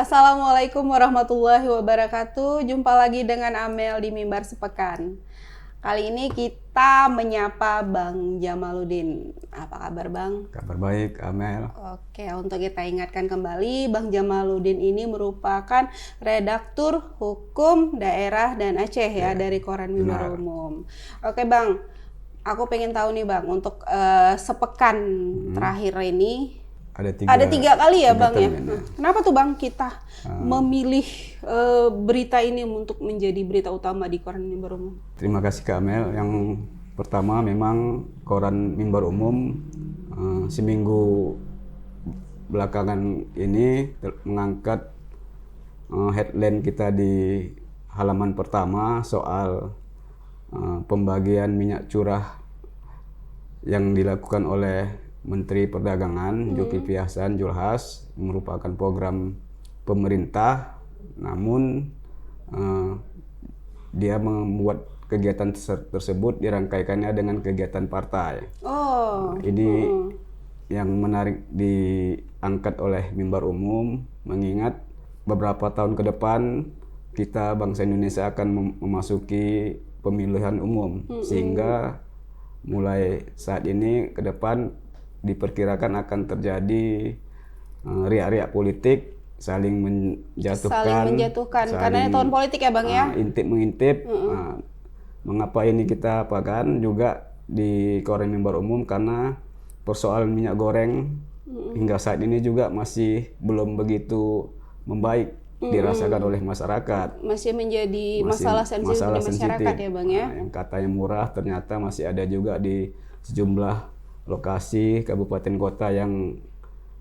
Assalamualaikum warahmatullahi wabarakatuh. Jumpa lagi dengan Amel di Mimbar Sepekan. Kali ini kita menyapa Bang Jamaluddin. Apa kabar Bang? Kabar baik, Amel. Oke, untuk kita ingatkan kembali, Bang Jamaluddin ini merupakan redaktur hukum daerah dan Aceh ya dari Koran Mimbar Umum. Oke Bang, aku pengen tahu nih Bang, untuk sepekan terakhir ini ada tiga kali ya Bang ya. Kenapa tuh Bang kita memilih berita ini untuk menjadi berita utama di Koran Mimbar Umum? Terima kasih Kak Amel. Yang pertama memang Koran Mimbar Umum seminggu belakangan ini mengangkat headline kita di halaman pertama soal pembagian minyak curah yang dilakukan oleh Menteri Perdagangan Zulkifli Hasan Zulhas, merupakan program pemerintah, namun dia membuat kegiatan tersebut dirangkaikannya dengan kegiatan partai. Ini yang menarik diangkat oleh Mimbar Umum, mengingat beberapa tahun ke depan kita bangsa Indonesia akan memasuki pemilihan umum, sehingga mulai saat ini ke depan diperkirakan akan terjadi riak-riak politik, saling menjatuhkan, karena tahun politik ya Bang ya. Intip mengintip. Mengapa ini kita apakan juga di Koran Mimbar Umum, karena persoalan minyak goreng hingga saat ini juga masih belum begitu membaik dirasakan oleh masyarakat. Masih menjadi masalah sensitif di masyarakat ya Bang ya. Yang katanya murah ternyata masih ada juga di sejumlah lokasi kabupaten kota yang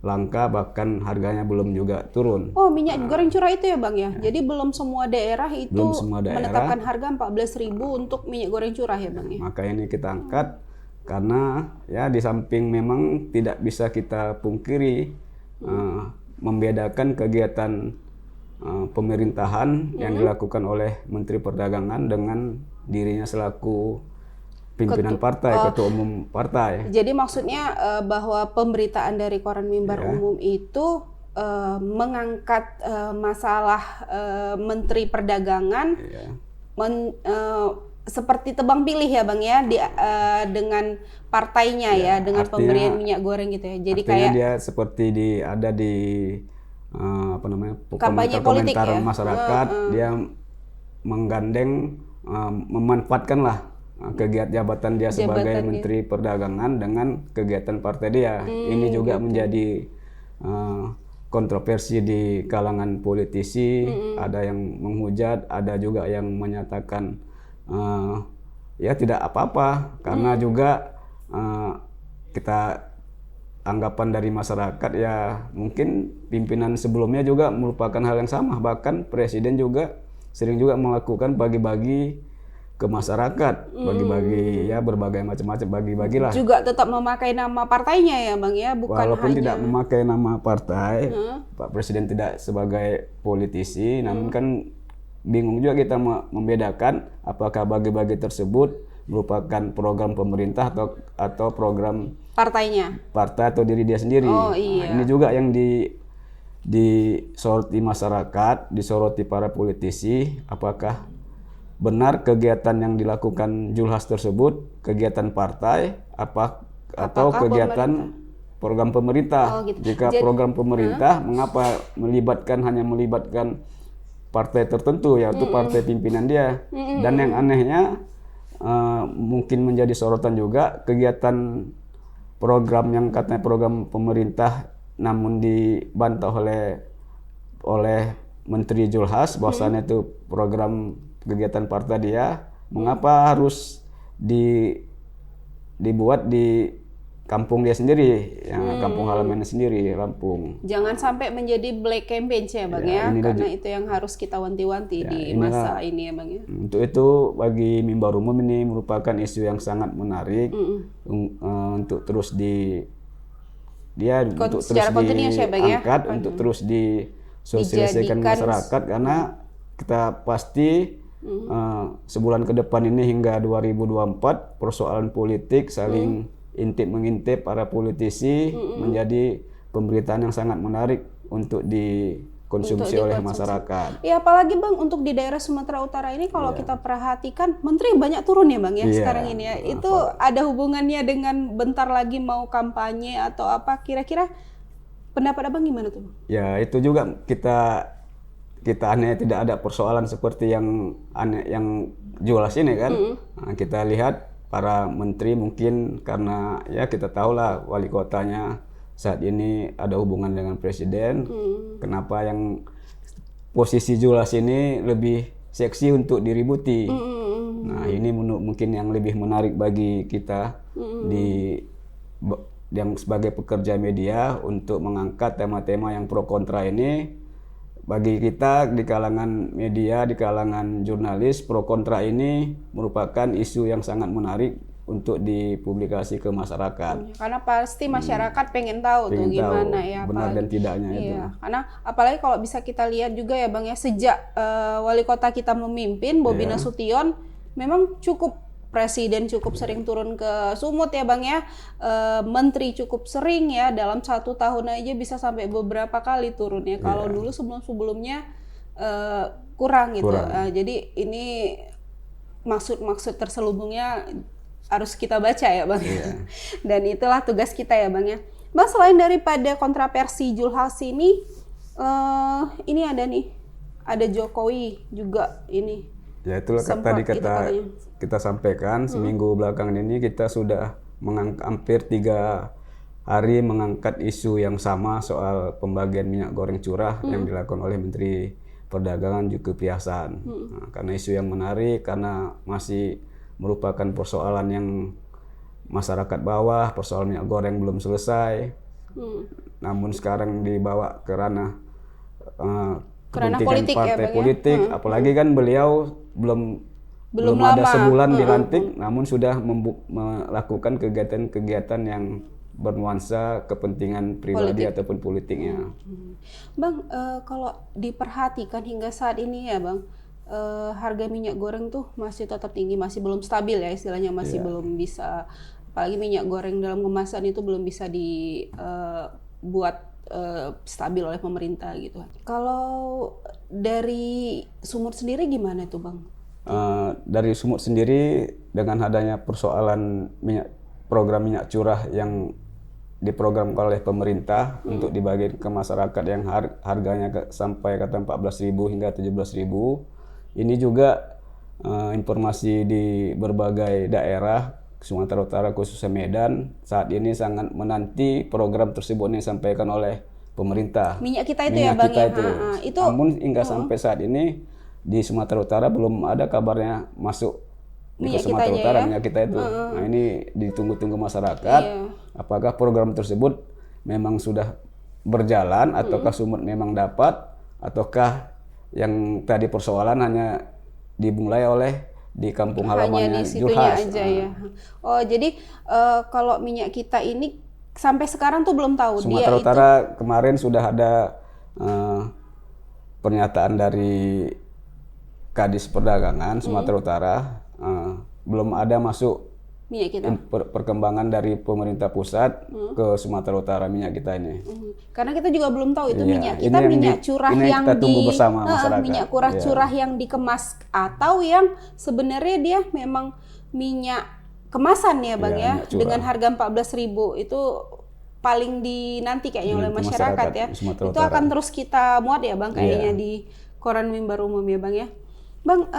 langka, bahkan harganya belum juga turun. Minyak goreng curah itu ya Bang ya. Jadi belum semua daerah itu menetapkan harga 14.000 untuk minyak goreng curah ya Bang ya. Maka ini kita angkat karena ya di samping memang tidak bisa kita pungkiri membedakan kegiatan pemerintahan yang dilakukan oleh Menteri Perdagangan dengan dirinya selaku pimpinan partai, ketua umum partai. Jadi maksudnya bahwa pemberitaan dari Koran Mimbar Umum itu mengangkat masalah Menteri Perdagangan seperti tebang pilih ya Bang ya, dengan partainya ya, dengan artinya, pemberian minyak goreng gitu ya. Jadi kayak dia seperti ada di kampanye politik ya, masyarakat, dia menggandeng, memanfaatkan lah kegiatan jabatan dia sebagai Menteri Perdagangan dengan kegiatan partai dia. Ini juga menjadi kontroversi di kalangan politisi. Ada yang menghujat, ada juga yang menyatakan ya tidak apa-apa, karena juga kita anggapan dari masyarakat ya mungkin pimpinan sebelumnya juga merupakan hal yang sama. Bahkan Presiden juga sering juga melakukan bagi-bagi ke masyarakat, bagi-bagi ya berbagai macam-macam, bagi-bagilah. Juga tetap memakai nama partainya ya Bang ya, bukan walaupun hanya tidak memakai nama partai. Pak Presiden tidak sebagai politisi, namun kan bingung juga kita membedakan apakah bagi-bagi tersebut merupakan program pemerintah atau program partainya, partai atau diri dia sendiri. Ini juga yang disoroti masyarakat, disoroti para politisi, apakah benar kegiatan yang dilakukan Zulhas tersebut kegiatan partai atau kegiatan program pemerintah. Jika program pemerintah, mengapa hanya melibatkan partai tertentu, yaitu partai pimpinan dia. Dan yang anehnya mungkin menjadi sorotan juga kegiatan program yang katanya program pemerintah namun dibantah oleh Menteri Zulhas bahwasanya itu program kegiatan partai dia. Mengapa harus dibuat di kampung dia sendiri, kampung halamannya sendiri, Lampung. Jangan sampai menjadi black campaign ya Bang ya, karena itu yang harus kita wanti-wanti di masa ini ya Bang ya. Untuk itu bagi Mimbar Umum ini merupakan isu yang sangat menarik untuk terus diangkat, untuk terus disosialisasikan masyarakat, karena kita pasti sebulan ke depan ini hingga 2024 persoalan politik saling intip mengintip para politisi menjadi pemberitaan yang sangat menarik untuk konsumsi Untuk oleh dikonsumsi. masyarakat. Ya apalagi Bang untuk di daerah Sumatera Utara ini kalau kita perhatikan menteri banyak turun ya Bang ya Iya. sekarang ini ya. Itu ada hubungannya dengan bentar lagi mau kampanye atau apa, kira-kira pendapat Abang gimana tuh Bang? Ya itu juga kita aneh, tidak ada persoalan seperti yang aneh yang jelas ini kan. Nah, kita lihat para menteri mungkin karena ya kita tahulah wali kotanya saat ini ada hubungan dengan presiden. Kenapa yang posisi jelas ini lebih seksi untuk diributi. Nah ini mungkin yang lebih menarik bagi kita yang sebagai pekerja media untuk mengangkat tema-tema yang pro kontra ini. Bagi kita di kalangan media, di kalangan jurnalis, pro kontra ini merupakan isu yang sangat menarik untuk dipublikasi ke masyarakat. Karena pasti masyarakat pengen tahu tuh gimana ya benar dan tidaknya itu. Iya, karena apalagi kalau bisa kita lihat juga ya Bang ya, sejak wali kota kita memimpin Bobi Nasution memang presiden cukup sering turun ke Sumut ya Bang ya, menteri cukup sering ya, dalam 1 tahun aja bisa sampai beberapa kali turun ya. Kalau dulu sebelumnya kurang gitu. Jadi ini maksud terselubungnya harus kita baca ya Bang. Dan itulah tugas kita ya Bang ya. Bang, selain daripada kontroversi Julhas ini ada Jokowi juga ini. Ya itulah tadi kita sampaikan seminggu belakangan ini kita sudah hampir 3 hari mengangkat isu yang sama soal pembagian minyak goreng curah yang dilakukan oleh Menteri Perdagangan Zulkifli Hasan. Nah, karena isu yang menarik, karena masih merupakan persoalan yang masyarakat bawah, persoalan minyak goreng belum selesai. Namun sekarang dibawa ke ranah kepentingan politik partai ya, politik, apalagi kan beliau belum ada sebulan dilantik, namun sudah melakukan kegiatan-kegiatan yang bernuansa kepentingan pribadi ataupun politiknya. Bang, kalau diperhatikan hingga saat ini ya Bang, harga minyak goreng tuh masih tetap tinggi, masih belum stabil ya istilahnya, masih belum bisa, apalagi minyak goreng dalam kemasan itu belum bisa dibuat stabil oleh pemerintah gitu. Kalau dari Sumut sendiri gimana tuh Bang? Dari Sumut sendiri dengan adanya persoalan program minyak curah yang diprogramkan oleh pemerintah untuk dibagi ke masyarakat yang harganya sampai kata 14.000 hingga 17.000. Ini juga informasi di berbagai daerah Sumatera Utara khususnya Medan saat ini sangat menanti program tersebut yang disampaikan oleh pemerintah. Minyak kita itu ya Bang ya. Itu. Namun hingga sampai saat ini di Sumatera Utara belum ada kabarnya masuk ke Sumatera Utara minyak kita itu. Nah ini ditunggu-tunggu masyarakat. Apakah program tersebut memang sudah berjalan ataukah Sumut memang dapat, ataukah yang tadi persoalan hanya dimulai oleh di kampung halamannya Julhas aja ya. Oh jadi kalau minyak kita ini sampai sekarang tuh belum tahu. Sumatera Utara kemarin sudah ada pernyataan dari Kadis Perdagangan Sumatera Utara, belum ada masuk minyak kita. Perkembangan dari pemerintah pusat ke Sumatera Utara minyak kita ini. Karena kita juga belum tahu itu minyak kita minyak curah yang minyak curah yang dikemas atau yang sebenarnya dia memang minyak kemasan ya Bang ya, dengan harga 14.000 itu paling dinanti kayaknya oleh masyarakat ya. Itu akan terus kita muat ya Bang kayaknya di koran Mimbar Umum ya Bang ya. Bang,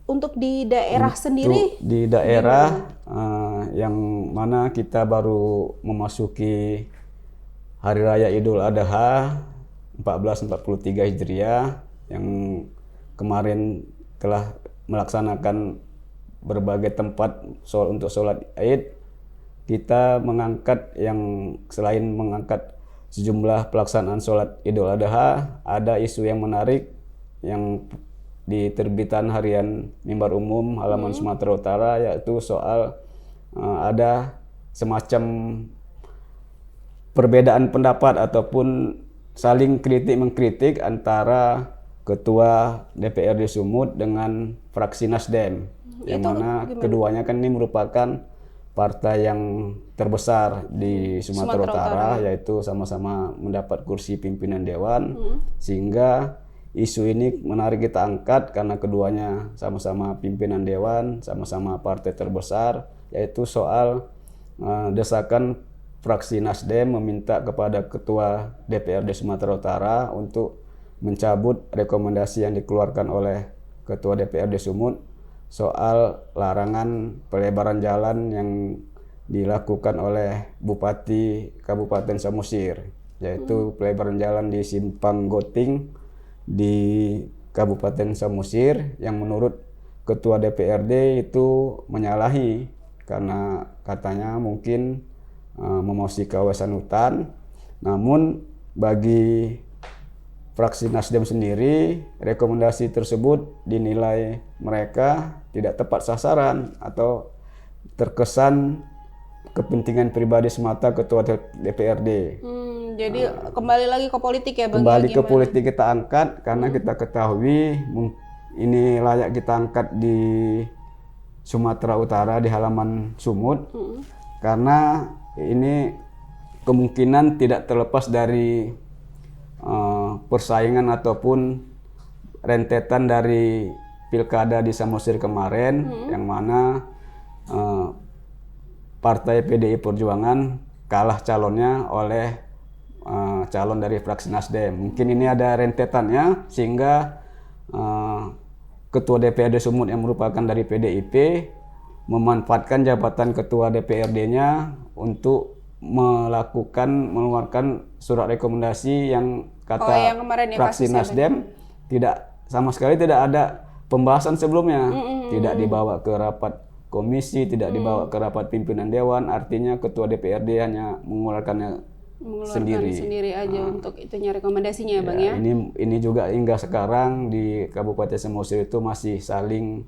untuk di daerah sendiri? Di daerah yang mana kita baru memasuki Hari Raya Idul Adha 1443 Hijriah yang kemarin telah melaksanakan berbagai tempat untuk sholat Id. Kita mengangkat selain mengangkat sejumlah pelaksanaan sholat Idul Adha, ada isu yang menarik yang di terbitan harian Mimbar Umum halaman Sumatera Utara, yaitu soal ada semacam perbedaan pendapat ataupun saling kritik-mengkritik antara Ketua DPRD Sumut dengan fraksi Nasdem, yang mana keduanya kan ini merupakan partai yang terbesar di Sumatera Utara, yaitu sama-sama mendapat kursi pimpinan dewan, sehingga isu ini menarik kita angkat karena keduanya sama-sama pimpinan dewan, sama-sama partai terbesar, yaitu soal desakan fraksi Nasdem meminta kepada Ketua DPRD Sumatera Utara untuk mencabut rekomendasi yang dikeluarkan oleh Ketua DPRD Sumut soal larangan pelebaran jalan yang dilakukan oleh Bupati Kabupaten Samosir, yaitu pelebaran jalan di Simpang Goting di Kabupaten Samosir yang menurut Ketua DPRD itu menyalahi karena katanya mungkin memasuki kawasan hutan. Namun bagi fraksi Nasdem sendiri, rekomendasi tersebut dinilai mereka tidak tepat sasaran atau terkesan kepentingan pribadi semata Ketua DPRD. Jadi kembali lagi ke politik ya Bang? Kembali ke politik kita angkat karena kita ketahui ini layak kita angkat di Sumatera Utara di halaman Sumut, karena ini kemungkinan tidak terlepas dari persaingan ataupun rentetan dari pilkada di Samosir kemarin, yang mana Partai PDI Perjuangan kalah calonnya oleh calon dari fraksi Nasdem. Mungkin ini ada rentetannya sehingga Ketua DPRD Sumut yang merupakan dari PDIP memanfaatkan jabatan Ketua DPRD-nya untuk mengeluarkan surat rekomendasi yang kata yang kemarin ya, fraksi Nasdem sama sekali tidak ada pembahasan sebelumnya, tidak dibawa ke rapat komisi, tidak dibawa ke rapat pimpinan dewan, artinya Ketua DPRD hanya mengeluarkan sendiri aja untuk itunya rekomendasinya ya Bang ya. Ini juga hingga sekarang di Kabupaten Samosir itu masih saling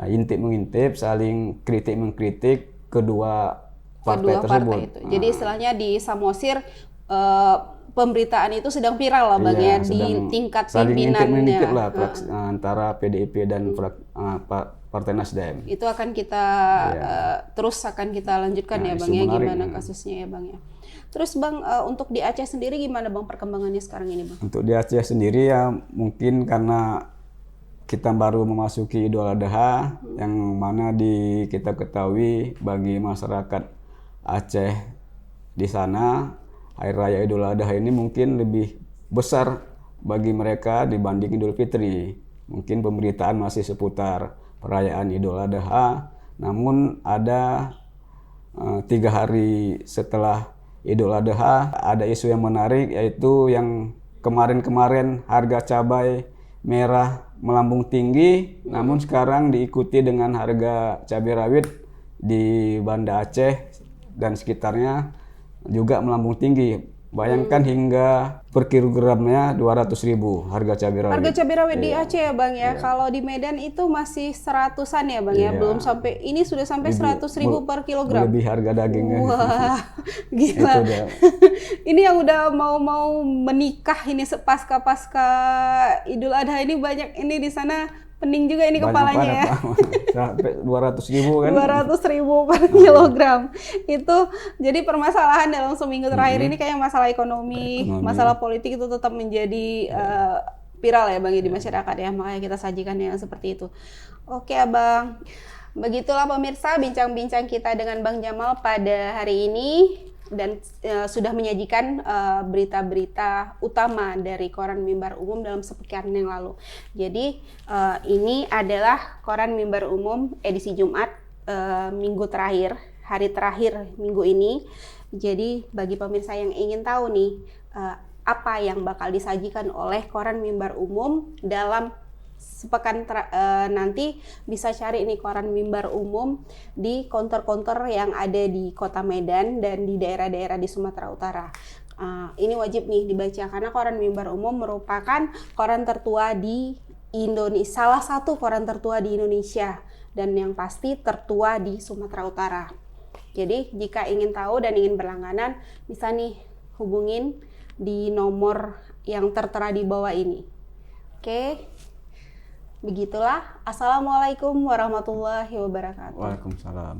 intip mengintip, saling kritik mengkritik kedua partai tersebut. Itu. Jadi istilahnya di Samosir pemberitaan itu sedang viral lah Bang ya di tingkat pimpinannya. Saling intip lah antara PDIP dan Partai Nasdem. Itu akan kita terus akan kita lanjutkan ya Bang ya, gimana kasusnya ya Bang ya. Terus Bang, untuk di Aceh sendiri gimana Bang perkembangannya sekarang ini Bang? Untuk di Aceh sendiri ya mungkin karena kita baru memasuki Idul Adha, yang mana kita ketahui bagi masyarakat Aceh di sana Hari Raya Idul Adha ini mungkin lebih besar bagi mereka dibanding Idul Fitri. Mungkin pemberitaan masih seputar perayaan Idul Adha, namun ada 3 hari setelah Idul Adha ada isu yang menarik, yaitu yang kemarin-kemarin harga cabai merah melambung tinggi, namun sekarang diikuti dengan harga cabai rawit di Banda Aceh dan sekitarnya juga melambung tinggi. Bayangkan hingga per kilogramnya 200.000 harga cabai rawit. Harga cabai rawit di Aceh ya Bang ya. Kalau di Medan itu masih 100-an ya Bang ya. Belum sampai, ini sudah sampai 100.000 per kilogram. Lebih harga dagingnya. Wah, gila. Ini yang udah mau menikah ini pasca Idul Adha ini banyak ini di sana. Pening juga ini kepalanya ya. Sampai 200.000 kan. 200.000 per kilogram. Itu jadi permasalahan dalam seminggu terakhir ini kayak masalah ekonomi, masalah politik itu tetap menjadi viral ya Bang di masyarakat ya. Makanya kita sajikan yang seperti itu. Oke Abang. Begitulah pemirsa bincang-bincang kita dengan Bang Jamal pada hari ini. Dan sudah menyajikan berita-berita utama dari Koran Mimbar Umum dalam sepekan yang lalu. Jadi ini adalah Koran Mimbar Umum edisi Jumat minggu terakhir, hari terakhir minggu ini. Jadi bagi pemirsa yang ingin tahu nih apa yang bakal disajikan oleh Koran Mimbar Umum dalam sepekan nanti, bisa cari ini Koran Mimbar Umum di konter-konter yang ada di Kota Medan dan di daerah-daerah di Sumatera Utara. Ini wajib nih dibaca karena Koran Mimbar Umum merupakan koran tertua di Indonesia, salah satu koran tertua di Indonesia dan yang pasti tertua di Sumatera Utara. Jadi jika ingin tahu dan ingin berlangganan bisa nih hubungin di nomor yang tertera di bawah ini. Oke. Begitulah. Assalamualaikum warahmatullahi wabarakatuh. Waalaikumsalam.